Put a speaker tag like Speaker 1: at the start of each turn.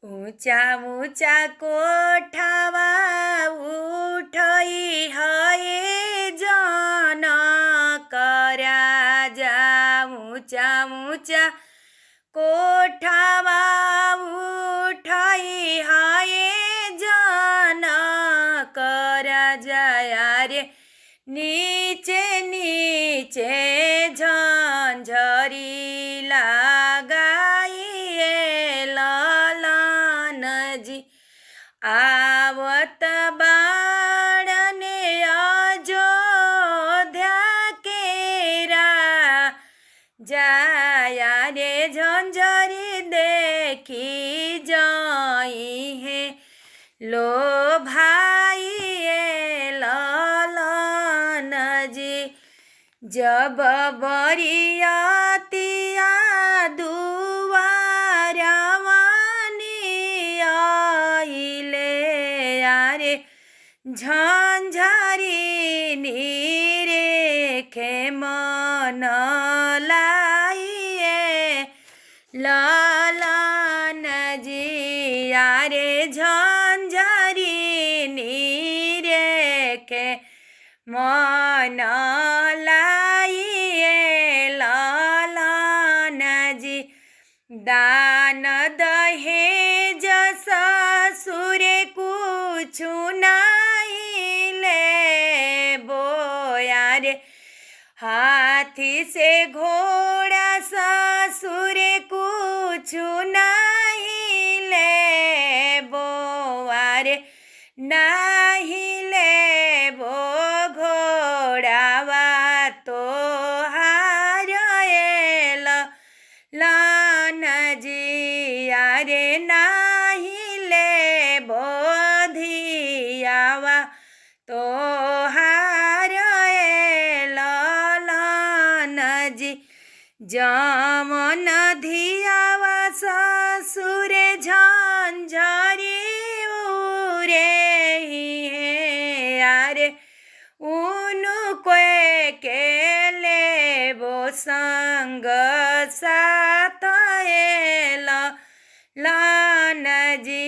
Speaker 1: ऊंचा ऊंचा कोठावा उठई है जन करा जा। ऊंचा ऊंचा कोठावा उठई है जन करा जाया रे। नीचे नीचे झंझरी लगाइए ललन जी। आवत बाड़ने अयोध्या केरा जाया रे। झंझरी देखी जाई है लो भाई ललन जी। जब बरियातिया दुआरवानी आइले यारे। झंझरी नीरेखे मन लाइए ललन जी यारे। झंझरी नीरेखे मन लाइए ललन जी। दान दहेज ससुर कुछु नहीं ले बोया रे। हाथी से घोड़ा ससुर कुछु नहीं ले बोया रे। नहीं ले बो घोड़ावा तो हारेल लन जी यारे। नहीं ले बोधियावा तो हारेल लन जी। जमन धियावा ससुर झंझरी उरे यारे। उनको के ले वो संग साथ लन जी